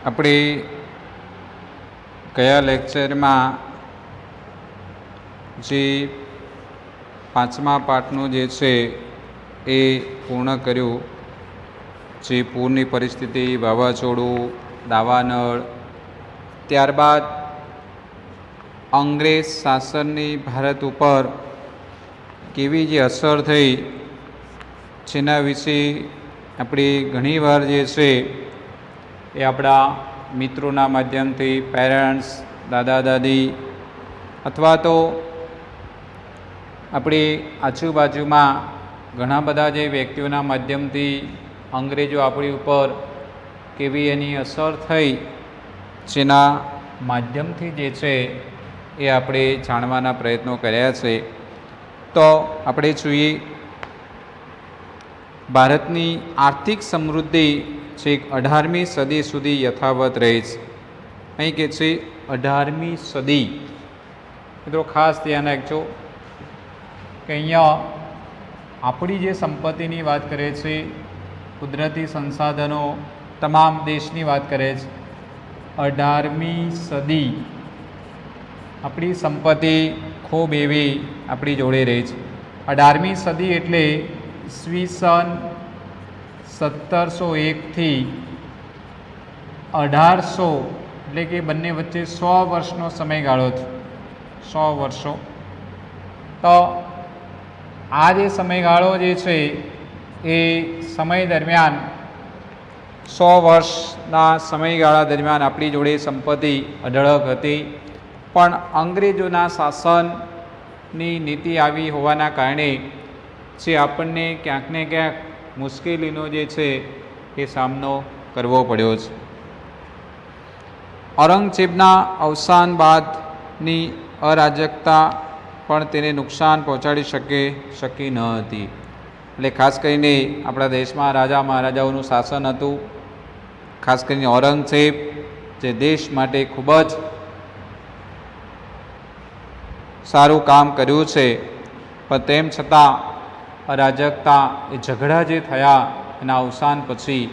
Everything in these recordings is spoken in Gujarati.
આપણે ગયા લેક્ચરમાં જે પાંચમા પાઠનું જે છે એ પૂર્ણ કર્યું, જે પૂરની પરિસ્થિતિ, વાવાઝોડું, દાવાનળ, ત્યારબાદ અંગ્રેજ શાસનની ભારત ઉપર કેવી જે અસર થઈ જેના વિશે આપણે ઘણીવાર જે છે એ આપણા મિત્રોના માધ્યમથી, પેરેન્ટ્સ, દાદા દાદી અથવા તો આપણી આજુબાજુમાં ઘણા બધા જે વ્યક્તિઓના માધ્યમથી અંગ્રેજો આપણી ઉપર કેવી એની અસર થઈ જેના માધ્યમથી જે છે એ આપણે જાણવાના પ્રયત્નો કર્યા છે. તો આપણે જોઈએ ભારતની આર્થિક સમૃદ્ધિ છેક 18મી સદી સુધી યથાવત રહી છે. અહીં કે છે 18મી સદી. મિત્રો ખાસ ધ્યાન રાખજો કે અહીંયા આપણી જે સંપત્તિની વાત કરે છે, કુદરતી સંસાધનો, તમામ દેશની વાત કરે છે. 18મી સદી આપણી સંપત્તિ ખૂબ એવી આપણી જોડે રહી છે. 18મી સદી એટલે ઈસવીસન 1701થી 1800, એટલે કે બંને વચ્ચે 100 વર્ષનો સમયગાળો છે. 100 વર્ષો. તો આ જે સમયગાળો જે છે એ સમય દરમિયાન 100 વર્ષના સમયગાળા દરમિયાન આપણી જોડે સંપત્તિ અઢળક હતી, પણ અંગ્રેજોના શાસનની નીતિ આવી હોવાના કારણે જે આપણને ક્યાંક ને ક્યાંક મુશ્કેલીનો જે છે એ સામનો કરવો પડ્યો છે. ઔરંગઝેબના અવસાન બાદની અરાજકતા પણ તેને નુકસાન પહોંચાડી શકી ન હતી. એટલે ખાસ કરીને આપણા દેશમાં રાજા મહારાજાઓનું શાસન હતું. ખાસ કરીને ઔરંગઝેબ જે દેશ માટે ખૂબ જ સારું કામ કર્યું છે, પણ તેમ છતાં અરાજકતા, એ ઝઘડા જે થયા એના અવસાન પછી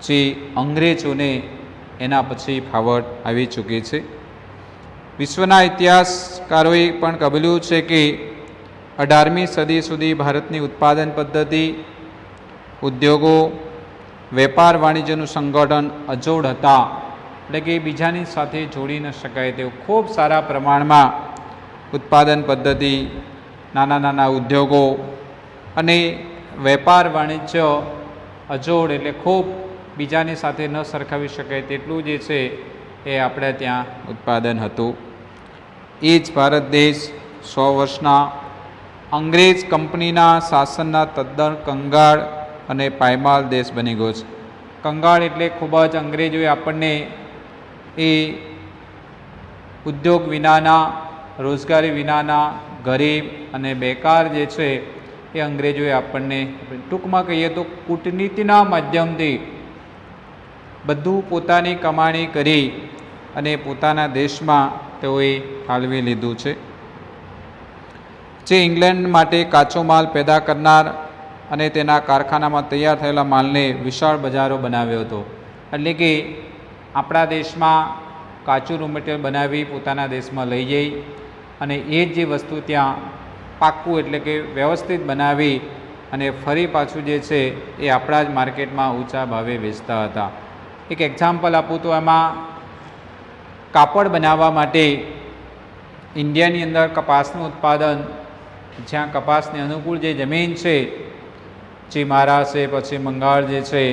જે અંગ્રેજોને એના પછી ફાવટ આવી ચૂકી છે. વિશ્વના ઇતિહાસકારોએ પણ કબૂલ્યું છે કે 18મી સદી સુધી ભારતની ઉત્પાદન પદ્ધતિ, ઉદ્યોગો, વેપાર વાણિજ્યનું સંગઠન અજોડ હતા. એટલે કે બીજાની સાથે જોડી ન શકાય તેવું ખૂબ સારા પ્રમાણમાં ઉત્પાદન પદ્ધતિ, નાના નાના ઉદ્યોગો અને વેપાર વાણિજ્ય અજોડ, એટલે ખૂબ બીજાની સાથે ન સરખાવી શકાય તેટલું જે છે એ આપણે ત્યાં ઉત્પાદન હતું. એ જ ભારત દેશ 100 વર્ષના અંગ્રેજ કંપનીના શાસનના તદ્દન કંગાળ અને પાયમાલ દેશ બની ગયો છે. કંગાળ એટલે ખૂબ જ અંગ્રેજોએ આપણને એ ઉદ્યોગ વિનાના, રોજગારી વિનાના, ગરીબ અને બેકાર જે છે એ અંગ્રેજોએ આપણને, ટૂંકમાં કહીએ તો કૂટનીતિના માધ્યમથી બધું પોતાની કમાણી કરી અને પોતાના દેશમાં તેઓએ ઠાલવી લીધું છે. જે ઇંગ્લેન્ડ માટે કાચો માલ પેદા કરનાર અને તેના કારખાનામાં તૈયાર થયેલા માલને વિશાળ બજારો બનાવ્યો હતો. એટલે કે આપણા દેશમાં કાચું રો મટીરિયલ બનાવી પોતાના દેશમાં લઈ જઈ અને એ જ જે વસ્તુ ત્યાં પાક્કું, એટલે કે વ્યવસ્થિત બનાવી અને ફરી પાછું જે છે એ આપણા જ માર્કેટમાં ઊંચા ભાવે વેચતા હતા. એક એક્ઝામ્પલ આપું તો એમાં કાપડ બનાવવા માટે ઇન્ડિયાની અંદર કપાસનું ઉત્પાદન, જ્યાં કપાસને અનુકૂળ જે જમીન છે, જે મહારાષ્ટ્ર છે, પછી બંગાળ જે છે,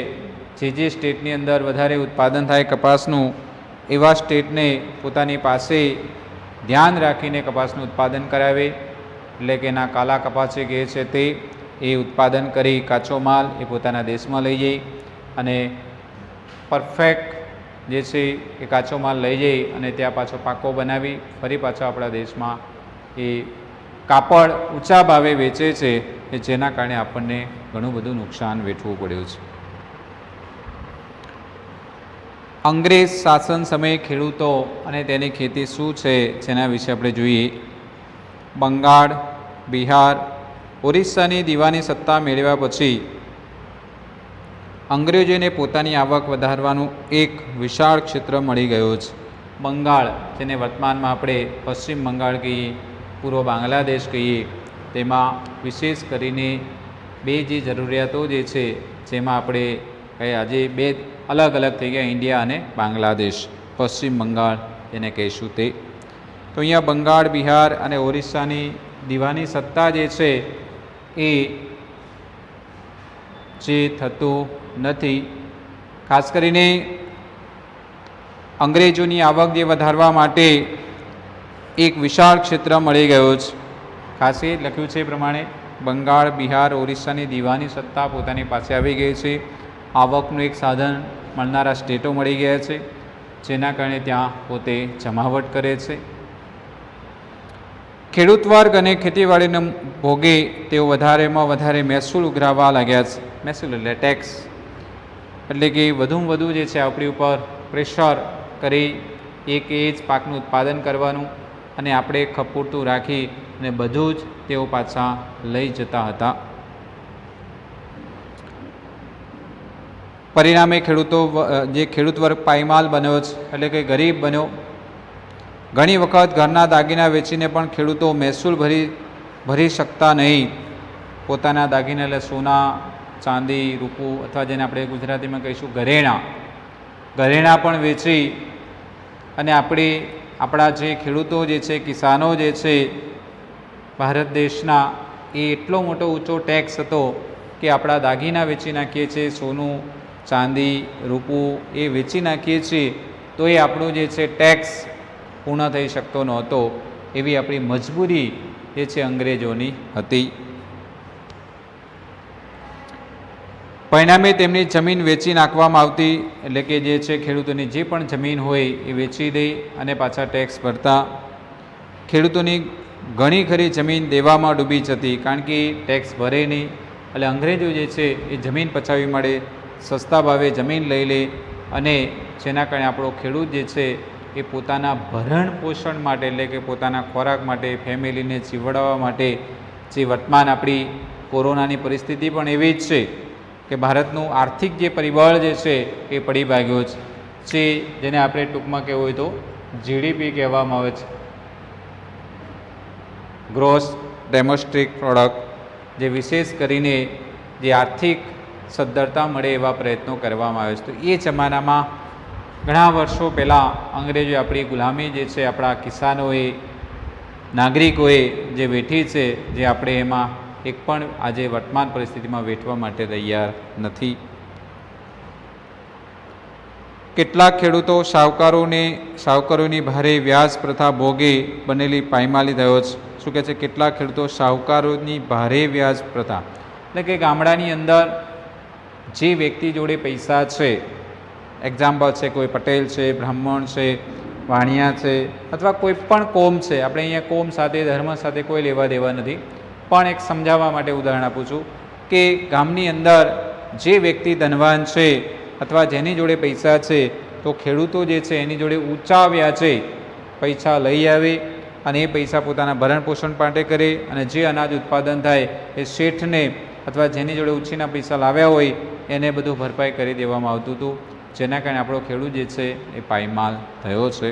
જે સ્ટેટની અંદર વધારે ઉત્પાદન થાય કપાસનું, એવા સ્ટેટને પોતાની પાસે ધ્યાન રાખીને કપાસનું ઉત્પાદન કરાવે. એટલે કે એના કાલા કપાસ જે કહે છે તે એ ઉત્પાદન કરી કાચો માલ એ પોતાના દેશમાં લઈ જઈ અને પરફેક્ટ જે છે એ કાચો માલ લઈ જઈ અને ત્યાં પાછો પાકો બનાવી ફરી પાછો આપણા દેશમાં એ કાપડ ઊંચા ભાવે વેચે છે, કે જેના કારણે આપણને ઘણું બધું નુકસાન વેઠવું પડ્યું છે. અંગ્રેજ શાસન સમયે ખેડૂતો અને તેની ખેતી શું છે જેના વિશે આપણે જોઈએ. બંગાળ, બિહાર, ઓરિસ્સાની દીવાની સત્તા મેળવ્યા પછી અંગ્રેજોને પોતાની આવક વધારવાનું એક વિશાળ ક્ષેત્ર મળી ગયું છે. બંગાળ, જેને વર્તમાનમાં આપણે પશ્ચિમ બંગાળ કહીએ, પૂર્વ બાંગ્લાદેશ કહીએ, તેમાં વિશેષ કરીને બે જે જરૂરિયાતો જે છે, જેમાં આપણે આજે બે અલગ અલગ થઈ ગયા, ઇન્ડિયા અને બાંગ્લાદેશ. પશ્ચિમ બંગાળ જેને કહીશું તે. તો અહીંયા બંગાળ, બિહાર અને ઓરિસ્સાની દીવાની સત્તા જે છે એ જે થતું નથી. ખાસ કરીને અંગ્રેજોની આવક જે વધારવા માટે એક વિશાળ ક્ષેત્ર મળી ગયો છે. ખાસ એ લખ્યું છે એ પ્રમાણે બંગાળ, બિહાર, ઓરિસ્સાની દીવાની સત્તા પોતાની પાસે આવી ગઈ છે. આવકનું એક સાધન મળનારા સ્ટેટો મળી ગયા છે, જેના કારણે ત્યાં પોતે જમાવટ કરે છે. ખેડૂત વર્ગ અને ખેતીવાડીને ભોગે તેઓ વધારેમાં વધારે મહેસૂલ ઉઘરાવવા લાગ્યા છે. મહેસૂલ એટલે ટેક્સ, એટલે કે વધુમાં વધુ જે છે આપણી ઉપર પ્રેશર કરી એક એ જ પાકનું ઉત્પાદન કરવાનું અને આપણે ખપૂરતું રાખી અને બધું જ તેઓ પાછા લઈ જતા હતા. પરિણામે ખેડૂત વર્ગ પાયમાલ બન્યો છે, એટલે કે ગરીબ બન્યો. ઘણી વખત ઘરના દાગીના વેચીને પણ ખેડૂતો મહેસૂલ ભરી શકતા નહીં. પોતાના દાગીના એટલે સોના, ચાંદી, રૂપું અથવા જેને આપણે ગુજરાતીમાં કહીશું ઘરેણાં પણ વેચી અને આપણા જે ખેડૂતો જે છે, કિસાનો જે છે ભારત દેશના, એ એટલો મોટો ઊંચો ટેક્સ હતો કે આપણા દાગીના વેચી નાખીએ છીએ, સોનું, ચાંદી, રૂપું એ વેચી નાખીએ છીએ તો એ આપણું જે છે ટેક્સ પૂર્ણ થઈ શકતો નહોતો. એવી આપણી મજબૂરી જે છે અંગ્રેજોની હતી. પરિણામે તેમની જમીન વેચી નાખવામાં આવતી, એટલે કે જે છે ખેડૂતોની જે પણ જમીન હોય એ વેચી દઈ અને પાછા ટેક્સ ભરતા. ખેડૂતોની ઘણી ખરી જમીન દેવામાં ડૂબી જતી, કારણ કે ટેક્સ ભરે નહીં. એટલે અંગ્રેજો જે છે એ જમીન પચાવી મળે, સસ્તા ભાવે જમીન લઈ લે અને જેના કારણે આપણો ખેડૂત જે છે એ પોતાના ભરણ પોષણ માટે, એટલે કે પોતાના ખોરાક માટે, ફેમિલીને જીવડાવવા માટે, જે વર્તમાન આપણી કોરોનાની પરિસ્થિતિ પણ એવી જ છે કે ભારતનું આર્થિક જે પરિબળ જે છે એ પડી ભાગ્યો છે, જેને આપણે ટૂંકમાં કહેવું હોય તો જીડીપી કહેવામાં આવે છે, ગ્રોસ ડોમેસ્ટિક પ્રોડક્ટ. જે વિશેષ કરીને જે આર્થિક સદ્ધરતા મળે એવા પ્રયત્નો કરવામાં આવે છે. તો એ જમાનામાં ઘણા વર્ષો પહેલાં અંગ્રેજોએ આપણી ગુલામી જે છે આપણા કિસાનોએ, નાગરિકોએ જે વેઠી છે, જે આપણે એમાં એક પણ આજે વર્તમાન પરિસ્થિતિમાં વેઠવા માટે તૈયાર નથી. કેટલાક ખેડૂતો શાહુકારોની ભારે વ્યાજ પ્રથા ભોગે બનેલી પાયમાલી થયો છે. શું કહે છે? કેટલાક ખેડૂતો શાહુકારોની ભારે વ્યાજ પ્રથા, એટલે કે ગામડાની અંદર જે વ્યક્તિ જોડે પૈસા છે, એક્ઝામ્પલ છે કોઈ પટેલ છે, બ્રાહ્મણ છે, વાણિયા છે અથવા કોઈ પણ કોમ છે. આપણે અહીંયા કોમ સાથે, ધર્મ સાથે કોઈ લેવા દેવા નથી, પણ એક સમજાવવા માટે ઉદાહરણ આપું છું કે ગામની અંદર જે વ્યક્તિ ધનવાન છે અથવા જેની જોડે પૈસા છે, તો ખેડૂતો જે છે એની જોડે ઊંચા વ્યાજે પૈસા લઈ આવે અને એ પૈસા પોતાના ભરણ પોષણ માટે કરે અને જે અનાજ ઉત્પાદન થાય એ શેઠને અથવા જેની જોડે ઉછીના પૈસા લાવ્યા હોય એને બધું ભરપાઈ કરી દેવામાં આવતું હતું, જેના કારણે આપણો ખેડૂત જે છે એ પાયમાલ થયો છે.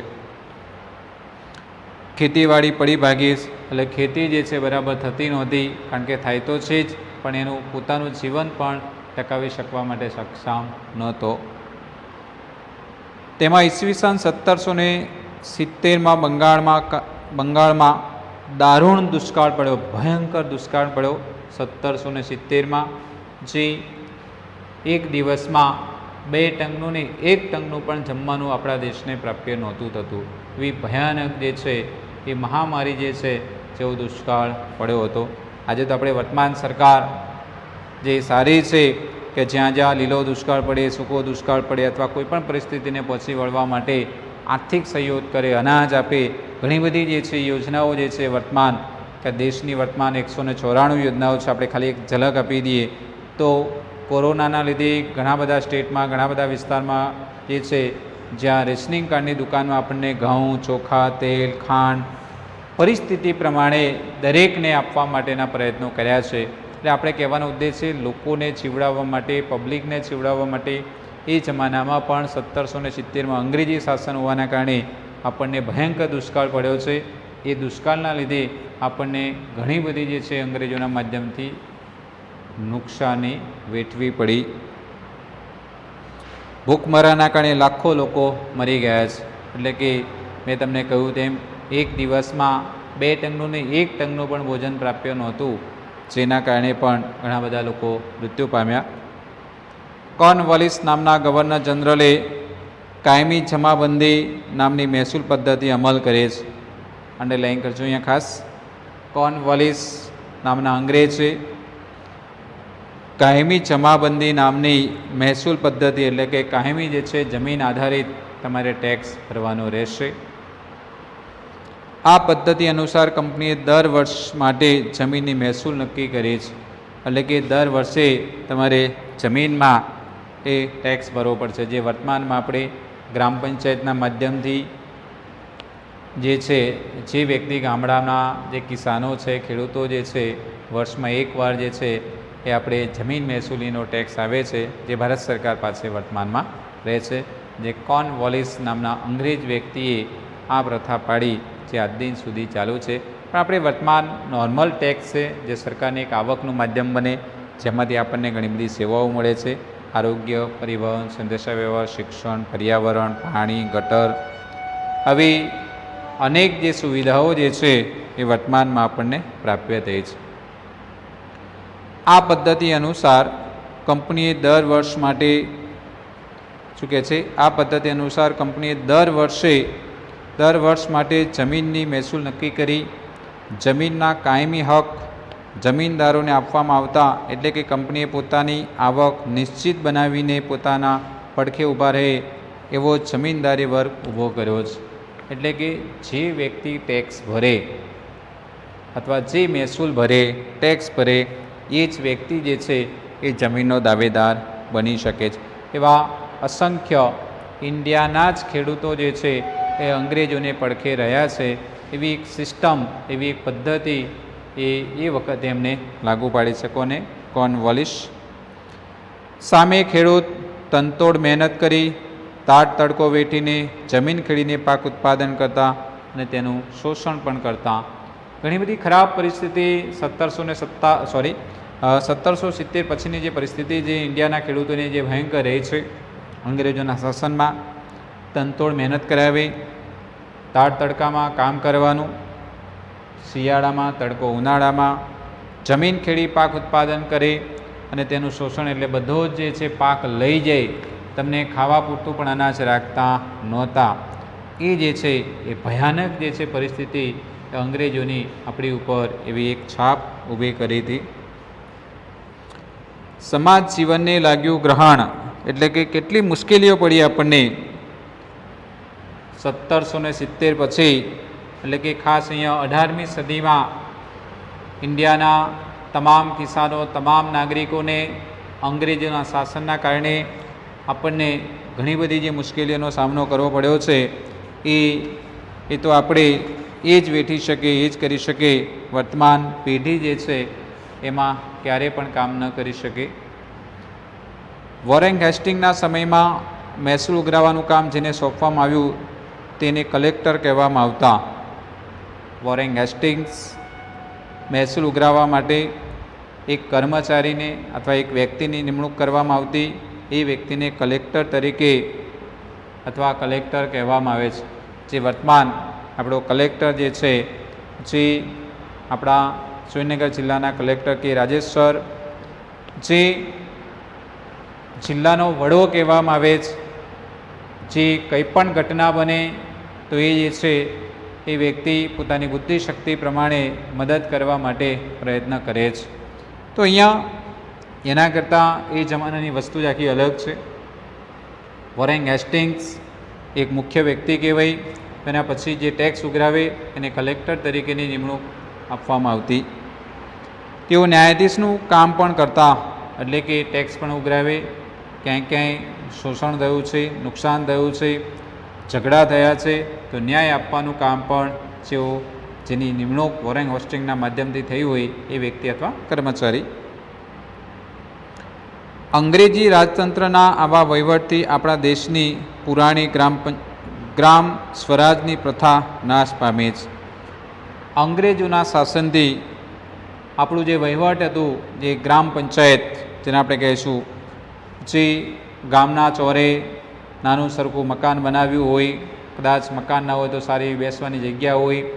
ખેતીવાડી પડી ભાગી, એટલે ખેતી જે છે બરાબર થતી નહોતી, કારણ કે થાય તો છે જ, પણ એનું પોતાનું જીવન પણ ટકાવી શકવા માટે સક્ષમ નહોતો. તેમાં ઈસવીસન 1770માં બંગાળમાં દારૂણ દુષ્કાળ પડ્યો, ભયંકર દુષ્કાળ પડ્યો 1770માં, જે એક દિવસમાં 2 ટનનું નહીં 1 ટનનું પણ જમવાનું આપણા દેશને પ્રાપ્ય નહોતું થતું. એવી ભયાનક જે છે એ મહામારી જે છે જેવો દુષ્કાળ પડ્યો હતો. આજે તો આપણે વર્તમાન સરકાર જે સારી છે કે જ્યાં લીલો દુષ્કાળ પડે, સૂકો દુષ્કાળ પડે અથવા કોઈપણ પરિસ્થિતિને પહોંચી વળવા માટે આર્થિક સહયોગ કરે, અનાજ આપે, ઘણી બધી જે છે યોજનાઓ જે છે વર્તમાન કે દેશની વર્તમાન 194 યોજનાઓ છે. આપણે ખાલી એક ઝલક આપી દઈએ તો કોરોનાના લીધે ઘણા બધા સ્ટેટમાં, ઘણા બધા વિસ્તારમાં જે છે જ્યાં રેશનિંગ કાર્ડની દુકાનમાં આપણને ઘઉં, ચોખા, તેલ, ખાંડ પરિસ્થિતિ પ્રમાણે દરેકને આપવા માટેના પ્રયત્નો કર્યા છે. એટલે આપણે કહેવાનો ઉદ્દેશ છે લોકોને ચીવડાવવા માટે, પબ્લિકને ચીવડાવવા માટે એ જમાનામાં પણ 1770માં અંગ્રેજી શાસન હોવાના કારણે આપણને ભયંકર દુષ્કાળ પડ્યો છે. એ દુષ્કાળના લીધે આપણને ઘણી બધી જે છે અંગ્રેજોના માધ્યમથી નુકસાની વેઠવી પડી. ભૂખમરાના કારણે લાખો લોકો મરી ગયા છે. એટલે કે મેં તમને કહ્યું તેમ એક દિવસમાં 2 ટંકનું ને 1 ટંકનું પણ ભોજન પ્રાપ્ય નહોતું, જેના કારણે પણ ઘણા બધા લોકો મૃત્યુ પામ્યા. કોર્નવાલિસ નામના ગવર્નર જનરલે કાયમી જમાબંધી નામની મહેસૂલ પદ્ધતિ અમલ કરે છે. અંડરલાઈન કરજો અહીંયા ખાસ. કોર્નવાલિસ નામના અંગ્રેજ છે. કાયમી જમાબંધી નામની મહેસૂલ પદ્ધતિ એટલે કે કાયમી જે છે જમીન આધારિત તમારે ટેક્સ ભરવાનો રહેશે. આ પદ્ધતિ અનુસાર કંપનીએ દર વર્ષ માટે જમીનની મહેસૂલ નક્કી કરી છે. એટલે કે દર વર્ષે તમારે જમીનમાં એ ટેક્સ ભરવો પડશે. જે વર્તમાનમાં આપણે ગ્રામ પંચાયતના માધ્યમથી જે છે જે વ્યક્તિ ગામડાના જે કિસાનો છે, ખેડૂતો જે છે વર્ષમાં એકવાર જે છે એ આપણે જમીન મહેસૂલીનો ટેક્સ આવે છે, જે ભારત સરકાર પાસે વર્તમાનમાં રહે છે. જે કોર્નવાલિસ નામના અંગ્રેજ વ્યક્તિએ આ પ્રથા પાડી, જે આજ દિન સુધી ચાલુ છે. પણ આપણે વર્તમાન નોર્મલ ટેક્સ છે, જે સરકારને એક આવકનું માધ્યમ બને, જેમાંથી આપણને ઘણી બધી સેવાઓ મળે છે. આરોગ્ય, પરિવહન, સંદેશાવ્યવહાર, શિક્ષણ, પર્યાવરણ, પાણી, ગટર, આવી અનેક જે સુવિધાઓ જે છે એ વર્તમાનમાં આપણને પ્રાપ્ય થઈ છે. આ પદ્ધતિ અનુસાર કંપનીએ દર વર્ષ માટે શું કહે છે, આ પદ્ધતિ અનુસાર કંપનીએ દર વર્ષ માટે જમીનની મહેસૂલ નક્કી કરી. જમીનના કાયમી હક જમીનદારોને આપવામાં આવતા, એટલે કે કંપનીએ પોતાની આવક નિશ્ચિત બનાવીને પોતાના પડખે ઊભા રહે એવો જમીનદારી વર્ગ ઊભો કર્યો છે. એટલે કે જે વ્યક્તિ ટેક્સ ભરે અથવા જે મહેસૂલ ભરે, ટેક્સ ભરે, એ જ વ્યક્તિ જે છે એ જમીનનો દાવેદાર બની શકે છે. એવા અસંખ્ય ઇન્ડિયાના જ ખેડૂતો જે છે એ અંગ્રેજોને પડખે રહ્યા છે. એવી એક સિસ્ટમ, એવી એક પદ્ધતિ એ વખતે એમને લાગુ પાડી શકો. ને કોર્નવાલિસ સામે ખેડૂત તનતોડ મહેનત કરી, તાટ તડકો વેઠીને જમીન ખેડીને પાક ઉત્પાદન કરતા અને તેનું શોષણ પણ કરતા. ઘણી બધી ખરાબ પરિસ્થિતિ 1770 પછીની જે પરિસ્થિતિ જે ઇન્ડિયાના ખેડૂતોની જે ભયંકર રહી છે અંગ્રેજોના શાસનમાં. તનતોડ મહેનત કરાવી, તાટ તડકામાં કામ કરવાનું, શિયાળામાં તડકો, ઉનાળામાં જમીન ખેડી પાક ઉત્પાદન કરે અને તેનું શોષણ. એટલે બધો જ જે છે પાક લઈ જાય, તમને ખાવા પૂરતું પણ અનાજ રાખતા નહોતા. એ જે છે એ ભયાનક જે છે પરિસ્થિતિ અંગ્રેજોની આપણી ઉપર એવી એક છાપ ઊભી કરી હતી. સમાજ જીવનને લાગ્યું ગ્રહણ, એટલે કે કેટલી મુશ્કેલીઓ પડી આપણને 1770 પછી. એટલે કે ખાસ અહીંયા 18મી સદીમાં ઇન્ડિયાના તમામ કિસાનો, તમામ નાગરિકોને અંગ્રેજોના શાસનના કારણે આપણને ઘણી બધી જે મુશ્કેલીઓનો સામનો કરવો પડ્યો છે એ તો આપણે એ જ વેઠી શકે, એ જ કરી શકે. વર્તમાન પેઢી જે છે એમાં ક્યારેય પણ કામ ન કરી શકે. વોરેન હેસ્ટિંગના સમયમાં મહેસૂલ ઉઘરાવવાનું કામ જેને સોંપવામાં આવ્યું તેને કલેક્ટર કહેવામાં આવતા. વોરેન હેસ્ટિંગ્સ મહેસૂલ ઉઘરાવવા માટે એક કર્મચારીને અથવા એક વ્યક્તિની નિમણૂક કરવામાં આવતી. એ વ્યક્તિને કલેક્ટર તરીકે અથવા કલેક્ટર કહેવામાં આવે છે. જે વર્તમાન આપણો કલેક્ટર જે છે, જે આપણા સુરેન્દ્રનગર જિલ્લાના કલેક્ટર કે રાજેશ સર, જે જિલ્લાનો વડો કહેવામાં આવે છે. જે કંઈ પણ ઘટના બને તો એ જે છે એ વ્યક્તિ પોતાની બુદ્ધિશક્તિ પ્રમાણે મદદ કરવા માટે પ્રયત્ન કરે છે. તો અહીંયા એના કરતાં એ જમાનાની વસ્તુ જ આખી અલગ છે. વોરેન હેસ્ટિંગ્સ એક મુખ્ય વ્યક્તિ કહેવાય. એના પછી જે ટેક્સ ઉઘરાવે એને કલેક્ટર તરીકેની નિમણૂક આપવામાં આવતી. તેઓ ન્યાયાધીશનું કામ પણ કરતા, એટલે કે ટેક્સ પણ ઉઘરાવે, ક્યાંય ક્યાંય શોષણ થયું છે, નુકસાન થયું છે, ઝઘડા થયા છે તો ન્યાય આપવાનું કામ પણ જેની નિમણૂક વોરેન હેસ્ટિંગના માધ્યમથી થઈ હોય એ વ્યક્તિ અથવા કર્મચારી અંગ્રેજી રાજતંત્રના આવા વહીવટથી આપણા દેશની પુરાણી ગ્રામ સ્વરાજની પ્રથા નાશ પામી છે. અંગ્રેજોના શાસનથી આપણું જે વહીવટ હતું, જે ગ્રામ પંચાયત જેને આપણે કહીશું, જે ગામના ચોરે નાનું સરખું મકાન બનાવ્યું હોય, કદાચ મકાન ના હોય તો સારી બેસવાની જગ્યા હોય,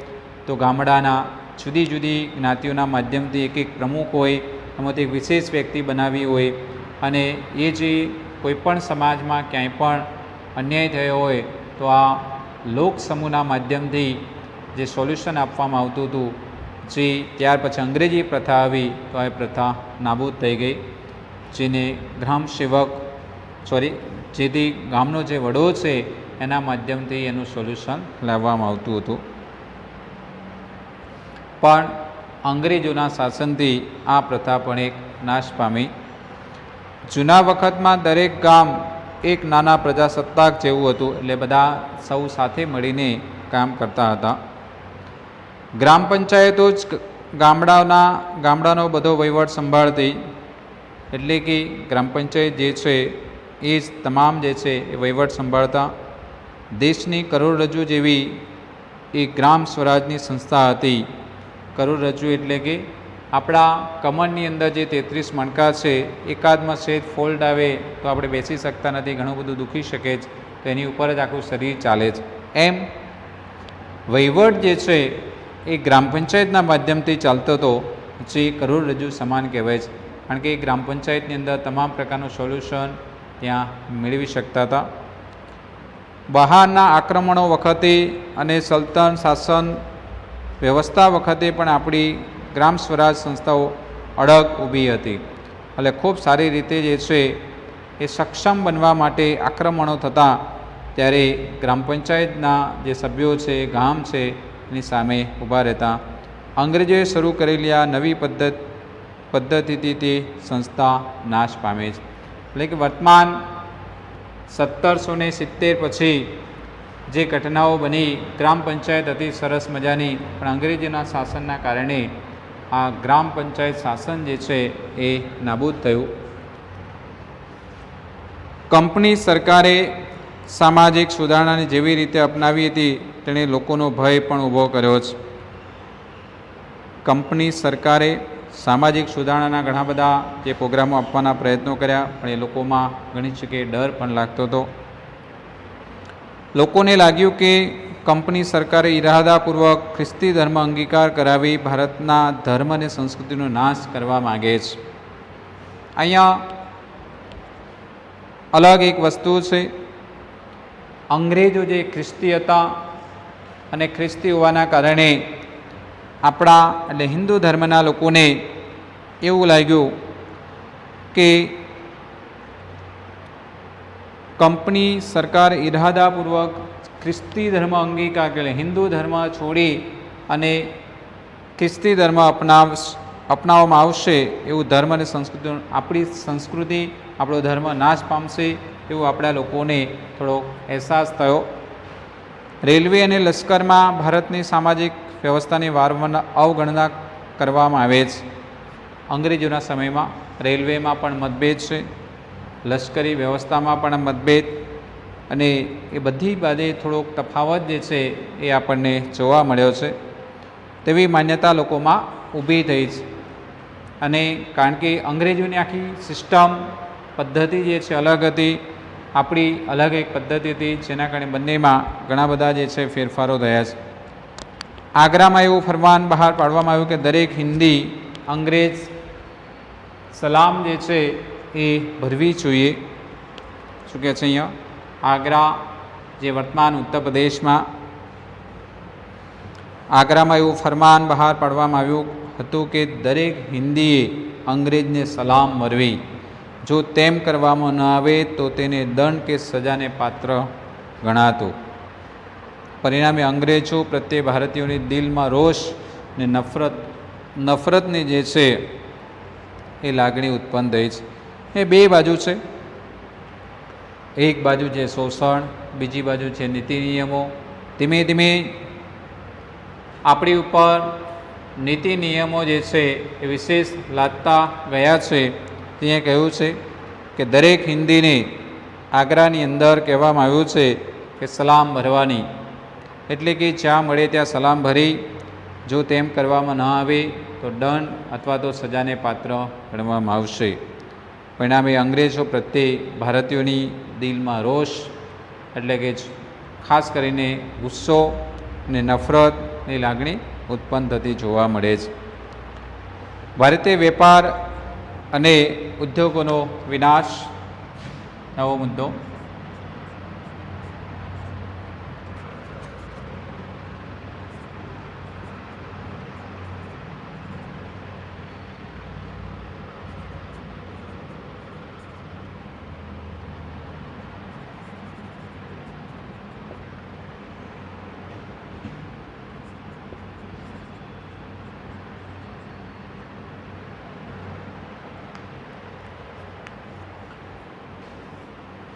તો ગામડાના જુદી જુદી જ્ઞાતિઓના માધ્યમથી એક એક પ્રમુખ હોય, એમાંથી એક વિશેષ વ્યક્તિ બનાવી હોય, અને એ જે કોઈપણ સમાજમાં ક્યાંય પણ અન્યાય થયો હોય તો આ લોક સમૂહના માધ્યમથી જે સોલ્યુશન આપવામાં આવતું હતું, જે ત્યાર પછી અંગ્રેજી પ્રથા આવી તો આ પ્રથા નાબૂદ થઈ ગઈ, જેને ગ્રામ સેવક જેથી ગામનો જે વડો છે એના માધ્યમથી એનું સોલ્યુશન લાવવામાં આવતું હતું. પણ અંગ્રેજોના શાસનથી આ પ્રથા પણ એક નાશ પામી. જૂના વખતમાં દરેક ગામ એક નાના પ્રજાસત્તાક જેવું હતું, એટલે બધા સૌ સાથે મળીને કામ કરતા હતા. ગ્રામ પંચાયતો જ ગામડાનો બધો વહીવટ સંભાળતી, એટલે કે ગ્રામ પંચાયત જે છે એ જ તમામ જે છે એ વહીવટ સંભાળતા. દેશની કરોડરજ્જુ જેવી એ ગ્રામ સ્વરાજની સંસ્થા હતી. કરોડરજ્જુ એટલે કે આપણા કમરની અંદર જે 33 મણકા છે, એકાદમાં સેજ ફોલ્ડ આવે તો આપણે બેસી શકતા નથી, ઘણું બધું દુખી શકે છે, તો એની ઉપર જ આખું શરીર ચાલે છે. એમ વહીવટ જે છે એ ગ્રામ પંચાયતના માધ્યમથી ચાલતો હતો, જે કરોડરજ્જુ સમાન કહેવાય છે. કારણ કે ગ્રામ પંચાયતની અંદર તમામ પ્રકારનું સોલ્યુશન ત્યાં મેળવી શકતા હતા. બહારના આક્રમણો વખતે અને સલ્તન શાસન વ્યવસ્થા વખતે પણ આપણી ગ્રામ સ્વરાજ સંસ્થાઓ અડગ ઊભી હતી. એટલે ખૂબ સારી રીતે જે છે એ સક્ષમ બનવા માટે આક્રમણો થતા, ત્યારે ગ્રામ પંચાયતના જે સભ્યો છે, ગામ છે, એની સામે ઊભા રહેતા. અંગ્રેજોએ શરૂ કરેલી આ નવી પદ્ધતિથી તે સંસ્થા નાશ પામે છે. એટલે કે વર્તમાન 1770 પછી જે ઘટનાઓ બની, ગ્રામ પંચાયત હતી સરસ મજાની, પણ અંગ્રેજીના શાસનના કારણે આ ગ્રામ પંચાયત શાસન જે છે એ નાબૂદ થયું. કંપની સરકારે સામાજિક સુધારણાની જેવી રીતે અપનાવી હતી, તેણે લોકોનો ભય પણ ઊભો કર્યો છે. કંપની સરકારે સામાજિક સુધારણાના ઘણા બધા જે પ્રોગ્રામો આપવાના પ્રયત્નો કર્યા, પણ એ લોકોમાં ઘણી જગ્યાએ ડર પણ લાગતો હતો. લોકોને લાગ્યું કે કંપની સરકારે ઇરાદાપૂર્વક ખ્રિસ્તી ધર્મ અંગીકાર કરાવી ભારતના ધર્મ અને સંસ્કૃતિનો નાશ કરવા માગે છે. અહીંયા અલગ એક વસ્તુ છે, અંગ્રેજો જે ખ્રિસ્તી હતા અને ખ્રિસ્તી હોવાના કારણે આપણા એટલે હિન્દુ ધર્મના લોકોને એવું લાગ્યું કે કંપની સરકાર ઇરાદાપૂર્વક ખ્રિસ્તી ધર્મ અંગીકાર કરે, હિન્દુ ધર્મ છોડી અને ખ્રિસ્તી ધર્મ અપનાવવામાં આવશે, એવું ધર્મ અને સંસ્કૃતિ, આપણી સંસ્કૃતિ, આપણો ધર્મ નાશ પામશે, એવું આપણા લોકોને થોડો અહેસાસ થયો. રેલવે અને લશ્કરમાં ભારતની સામાજિક વ્યવસ્થાની વારંવાર અવગણના કરવામાં આવે છે. અંગ્રેજોના સમયમાં રેલવેમાં પણ મતભેદ છે, લશ્કરી વ્યવસ્થામાં પણ મતભેદ, અને એ બધી બાબતે થોડોક તફાવત જે છે એ આપણને જોવા મળ્યો છે. તેવી માન્યતા લોકોમાં ઊભી થઈ છે. અને કારણ કે અંગ્રેજોની આખી સિસ્ટમ પદ્ધતિ જે છે અલગ હતી, આપણી અલગ એક પદ્ધતિ હતી, જેના કારણે બંનેમાં ઘણા બધા જે છે ફેરફારો થયા છે. આગ્રામાં એવું ફરમાન બહાર પાડવામાં આવ્યું કે દરેક હિન્દી અંગ્રેજ સલામ જે છે એ ભરવી જોઈએ. શું કહે છે અહીંયા? આગ્રા જે વર્તમાન ઉત્તર પ્રદેશમાં, આગ્રામાં એવું ફરમાન બહાર પાડવામાં આવ્યું હતું કે દરેક હિન્દીએ અંગ્રેજને સલામ ભરવી. જો તેમ કરવામાં ન આવે તો તેને દંડ કે સજાને પાત્ર ગણાતું. પરિણામે અંગ્રેજો પ્રત્યે ભારતીયોની દિલમાં રોષ ને નફરતની જે છે એ લાગણી ઉત્પન્ન થઈ છે. એ બે બાજુ છે, એક બાજુ છે શોષણ, બીજી બાજુ છે નીતિ નિયમો. ધીમે ધીમે આપણી ઉપર નીતિ નિયમો જે છે એ વિશેષ લાદતા ગયા છે. ત્યાં કહ્યું છે કે દરેક હિન્દીને આગ્રાની અંદર કહેવામાં આવ્યું છે કે સલામ ભરવાની, એટલે કે જ્યાં મળે ત્યાં સલામ ભરી, જો તેમ કરવામાં ન આવે તો દંડ અથવા તો સજાને પાત્ર ગણવામાં આવશે. પરિણામે અંગ્રેજો પ્રત્યે ભારતીયોની દિલમાં રોષ એટલે કે ખાસ કરીને ગુસ્સો અને નફરતની લાગણી ઉત્પન્ન થતી જોવા મળે છે. ભારતીય વેપાર અને ઉદ્યોગોનો વિનાશ, નવો મુદ્દો.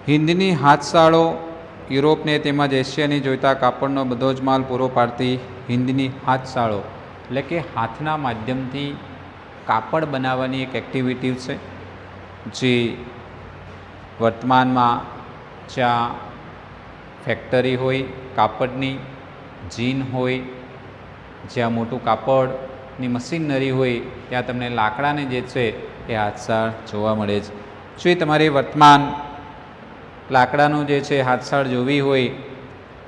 હિન્દની હાથશાળો યુરોપને તેમજ એશિયાની જોઈતા કાપડનો બધો જ માલ પૂરો પાડતી હિન્દની હાથશાળો એટલે કે હાથના માધ્યમથી કાપડ બનાવવાની એક એક્ટિવિટી છે, જે વર્તમાનમાં જ્યાં ફેક્ટરી હોય કાપડની, જીન હોય, જ્યાં મોટું કાપડની મશીનરી હોય ત્યાં તમને લાકડાને જે છે એ હાથશાળ જોવા મળે છે. જો એ તમારે વર્તમાન લાકડાનું જે છે હાથશાળ જોવી હોય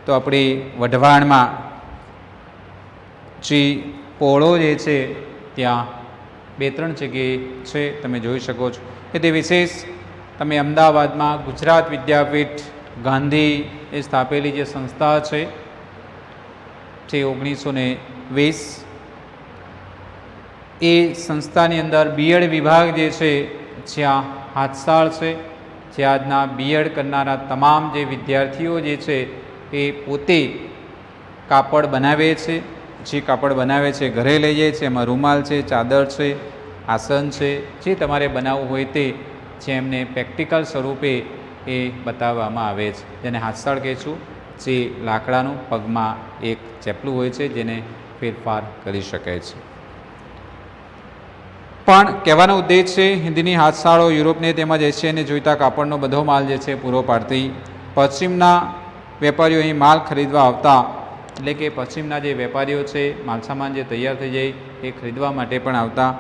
તો આપણી વઢવાણમાં જે પોળો જે છે ત્યાં 2-3 જગ્યાએ છે, તમે જોઈ શકો છો. કે તે વિશેષ તમે અમદાવાદમાં ગુજરાત વિદ્યાપીઠ ગાંધી એ સ્થાપેલી જે સંસ્થા છે જે 1920, એ સંસ્થાની અંદર બીએડ વિભાગ જે છે જ્યાં હાથશાળ છે, જે આજના બીએડ કરનારા તમામ જે વિદ્યાર્થીઓ જે છે એ પોતે કાપડ બનાવે છે. જે કાપડ બનાવે છે ઘરે લઈ જાય છે, એમાં રૂમાલ છે, ચાદર છે, આસન છે, જે તમારે બનાવવું હોય તે જે એમને પ્રેક્ટિકલ સ્વરૂપે એ બતાવવામાં આવે છે, જેને હાથશાળ કહીશું. જે લાકડાનું પગમાં એક ચેપલું હોય છે જેને ફેરફાર કરી શકાય છે. પણ કહેવાનો ઉદ્દેશ છે હિન્દની હાથશાળો યુરોપને તેમજ એશિયાને જોઈતા કાપડનો બધો માલ જે છે પૂરો પાડતી. પશ્ચિમના વેપારીઓ અહીં માલ ખરીદવા આવતા, એટલે કે પશ્ચિમના જે વેપારીઓ છે માલસામાન જે તૈયાર થઈ જાય એ ખરીદવા માટે પણ આવતા.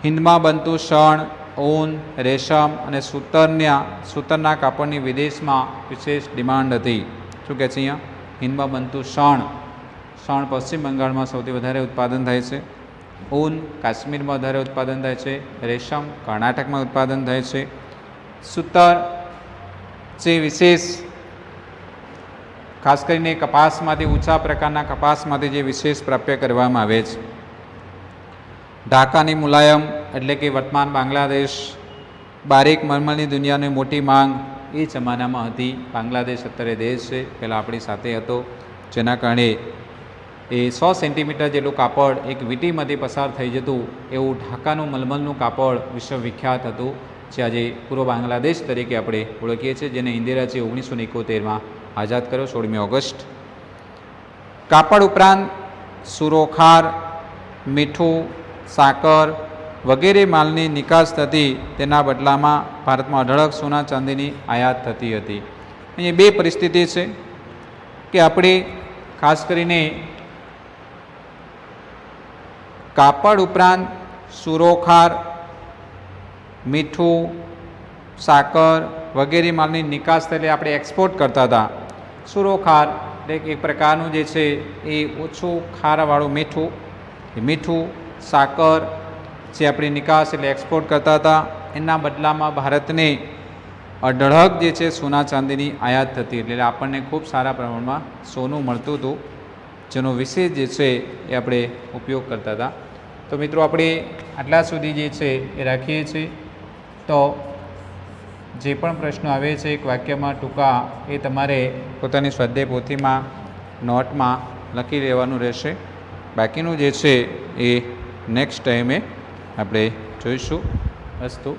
હિન્દમાં બનતું શણ, ઊન, રેશમ અને સૂતરના કાપડની વિદેશમાં વિશેષ ડિમાન્ડ હતી. શું કહે છે અહીંયા? હિન્દમાં બનતું શણ પશ્ચિમ બંગાળમાં સૌથી વધારે ઉત્પાદન થાય છે. ઊન કાશ્મીરમાં વધારે ઉત્પાદન થાય છે. રેશમ કર્ણાટકમાં ઉત્પાદન થાય છે. સૂતર જે વિશેષ ખાસ કરીને કપાસમાંથી, ઊંચા પ્રકારના કપાસમાંથી જે વિશેષ પ્રાપ્ય કરવામાં આવે છે. ઢાકાની મુલાયમ એટલે કે વર્તમાન બાંગ્લાદેશ, બારીક મલમલની દુનિયાની મોટી માંગ એ જમાનામાં હતી. બાંગ્લાદેશ અત્યારે દેશ છે, પહેલાં આપણી સાથે હતો, જેના કારણે એ 100 સેન્ટીમીટર જેટલું કાપડ એક વીંટીમાંથી પસાર થઈ જતું એવું ઢાકાનું મલમલનું કાપડ વિશ્વવિખ્યાત હતું, જે આજે પૂર્વ બાંગ્લાદેશ તરીકે આપણે ઓળખીએ છીએ, જેને ઇન્દિરાજીએ 1971માં આઝાદ કર્યો 16મી ઓગસ્ટ. કાપડ ઉપરાંત સુરોખાર, મીઠું, સાકર વગેરે માલની નિકાસ થતી. તેના બદલામાં ભારતમાં અઢળક સોના ચાંદીની આયાત થતી હતી. અહીંયા બે પરિસ્થિતિ છે કે આપણે ખાસ કરીને કાપડ ઉપરાંત સુરોખાર, મીઠું, સાકર વગેરે માલની નિકાસ એટલે આપણે એક્સપોર્ટ કરતા હતા. સુરોખાર એટલે એક પ્રકારનું જે છે એ ઓછું ખારાવાળું મીઠું, સાકર જે આપણી નિકાસ એટલે એક્સપોર્ટ કરતા હતા. એના બદલામાં ભારતને અઢળક જે છે સોના ચાંદીની આયાત થતી, એટલે આપણને ખૂબ સારા પ્રમાણમાં સોનું મળતું હતું, જેનો વિશેષ જે છે એ આપણે ઉપયોગ કરતા હતા. તો મિત્રો આપણે આટલા સુધી જે છે એ રાખીએ છીએ. તો જે પણ પ્રશ્નો આવે છે એક વાક્યમાં ટૂંકા એ તમારે પોતાની સ્વાધ્યાય પોથીમાં નોટમાં લખી લેવાનું રહેશે. બાકીનું જે છે એ નેક્સ્ટ ટાઈમે આપણે જોઈશું. અસ્તુ.